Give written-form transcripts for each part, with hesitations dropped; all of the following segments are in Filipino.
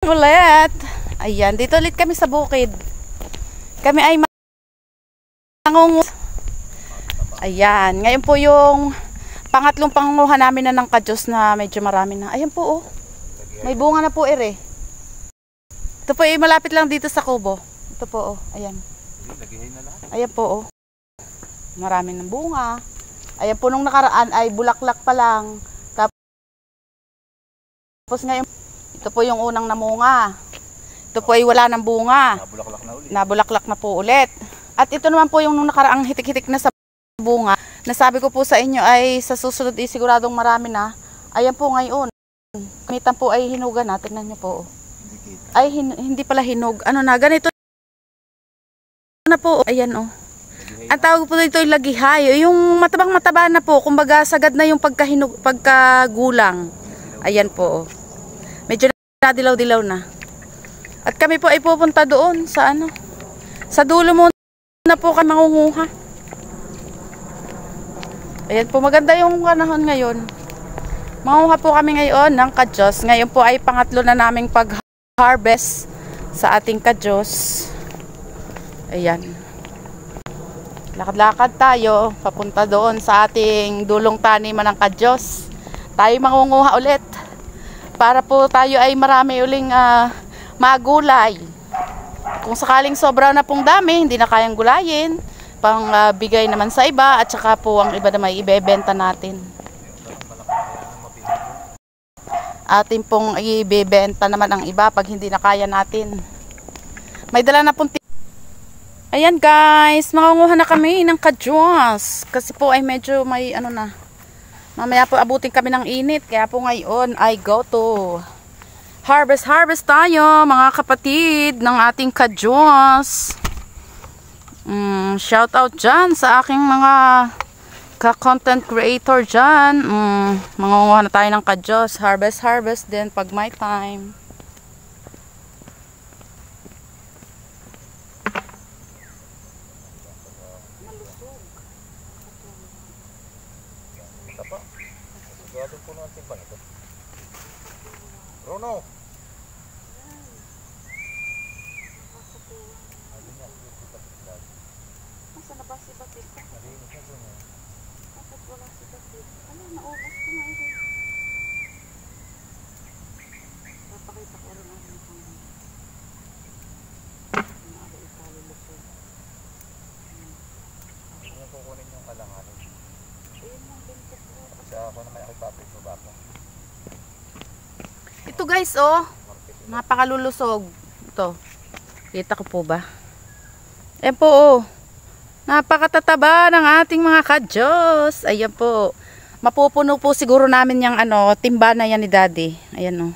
Ulit. Ayan, dito ulit kami sa bukid. Kami ay mangunguha. Ayan, ngayon po yung pangatlong pangunguha namin na ng kadyos na medyo marami na. Ayan po oh. May bunga na po Ito po ay malapit lang dito sa kubo. Ito po oh, ayan. Ayan po oh. Marami ng bunga. Ayan po nung nakaraan ay bulaklak pa lang. Tapos ngayon, ito po yung unang namunga. Ito po ay wala ng bunga. Nabulaklak na ulit. Nabulaklak na po ulit. At ito naman po yung nung nakaraang hitik-hitik na sa bunga. Nasabi ko po sa inyo ay sa susunod siguradong marami na. Ayan po ngayon. Kamitan po ay hinugan na. Tingnan niyo po. Ay hindi pala hinog. Ano na ganito na po. Ayan oh. Ang tawag po dito ay lagihay. Yung matabang-mataba na po. Kumbaga sagad na yung pagkagulang. Ayan po oh. Medyo nadilaw-dilaw na. At kami po ay pupunta doon sa ano. Sa dulo muna po kami mangunguha. Ayan po, maganda yung panahon ngayon. Mangunguha po kami ngayon ng kadyos. Ngayon po ay pangatlo na naming pag-harvest sa ating kadyos. Ayan. Lakad-lakad tayo. Papunta doon sa ating dulong taniman ng kadyos. Tayo mangunguha ulit. Para po tayo ay marami uling magulay. Kung sakaling sobra na pong dami, hindi na kayang gulayin, pang bigay naman sa iba, at saka po ang iba na may ibebenta natin. Atin pong ibebenta naman ang iba pag hindi na kaya natin. May dala na pong ayan guys, makunguha na kami ng kadyos. Kasi po ay medyo may ano na. Mamaya po abutin kami ng init. Kaya po ngayon ay go to harvest tayo mga kapatid ng ating kadyos. Shout out dyan sa aking mga ka-content creator dyan. Mangunguha na tayo ng kadyos. Harvest din pag may time. Sigurado po natin bang ito? Rono! Masa na ba si Batik? Narinig na doon eh. Bakit wala si Batik? Ano, naubos ko na ito. Napakita ko rin ang mga ikalulusin. Ano kukunin yung kalanganin? Ayun lang din ko po. Kasi ako na may akipapit mo ba ako? Ito guys oh, napakalulusog. Ito, kita ko po ba? Ayan po oh, napakatataba ng ating mga kadyos. Ayan po, mapupuno po siguro namin yung ano, timba na yan ni Daddy. Ayan oh.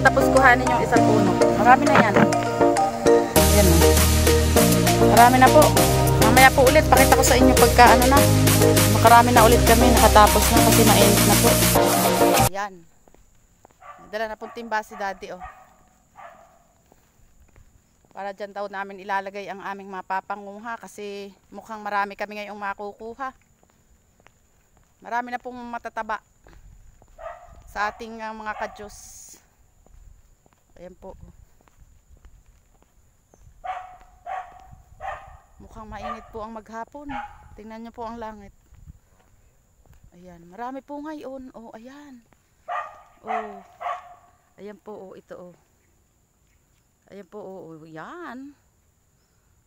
tapos kuhanin yung isang puno. Marami na yan. Ayan o. Marami na po. Mamaya po ulit, pakita ko sa inyo pagka ano na. Makarami na ulit kami, nakatapos na kasi mainit na po. Ayan. Dala na pong timba si daddy o. Para dyan daw namin ilalagay ang aming mapapanguha kasi mukhang marami kami ngayong makukuha. Marami na pong matataba sa ating mga kadyos. Ayan po. Mukhang mainit po ang maghapon. Tingnan nyo po ang langit. Ayan, marami po ngayon. Oh, ayan. Oh. Ayan po, oh, ito oh. Ayan po, oh, yan.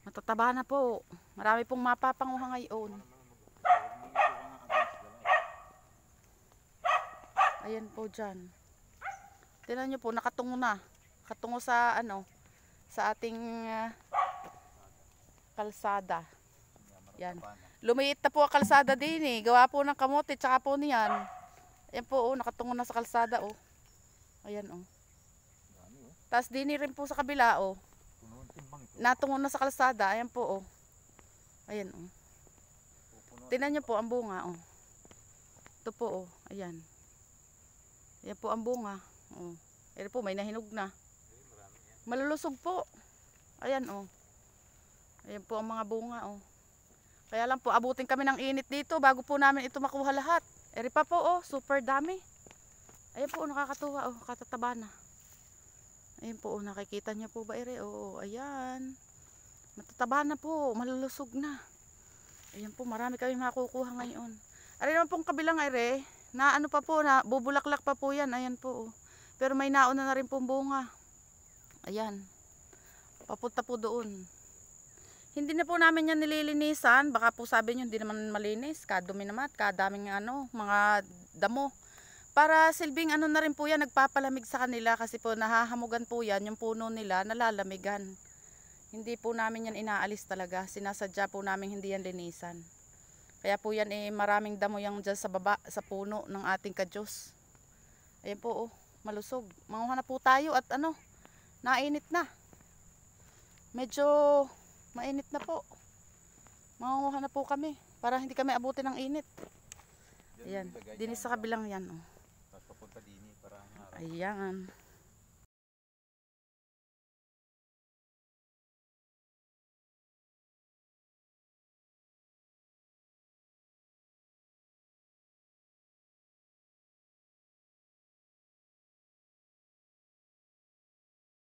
Matataba na po. Marami pong mapapanguha ngayon. Ayan po dyan. Tingnan nyo po, nakatungo na. Nakatungo sa, ano, sa ating kalsada. Yan. Lumiit na po ang kalsada din eh. Gawa po ng kamote, tsaka po niyan. Ayan po, oh, nakatungo na sa kalsada, oh. Ayan, oh. Tapos dini rin po sa kabila, oh. Natungo na sa kalsada. Ayan po, oh. Ayan, oh. Tingnan nyo po ang bunga, oh. Ito po, oh. Ayan. Ayan po ang bunga. Oh. Ayan po, may nahinog na. Malulusog po. Ayan, oh. Ayan po ang mga bunga, oh. Kaya lang po, abutin kami ng init dito bago po namin ito makuha lahat. Eri pa po, oh. Super dami. Ayan po, nakakatuwa, oh. Katataba na. Ayan po, oh, nakikita niyo po ba ere? Oo, ayan. Matataba na po, malulusog na. Ayan po, marami kami makukuha ngayon. Ayan naman pong kabilang ere, na ano pa po, na bubulaklak pa po yan. Ayan po, oh. Pero may nauna na rin pong bunga. Ayan. Papunta po doon. Hindi na po namin yan nililinisan. Baka po sabi nyo, hindi naman malinis. Kadumi naman, kadaming ano, mga damo. Para silbing ano na rin po yan, nagpapalamig sa kanila kasi po nahahamugan po yan, yung puno nila nalalamigan. Hindi po namin yan inaalis talaga, sinasadya po namin hindi yan linisan. Kaya po yan maraming damo yung dyan sa baba, sa puno ng ating kadyos. Ayan po, oh, malusog. Manguha na po tayo at ano, nainit na. Medyo mainit na po. Manguha na po kami para hindi kami abutin ng init. Ayan, dinis sa kabilang yan, oh. Papunta din para ayan.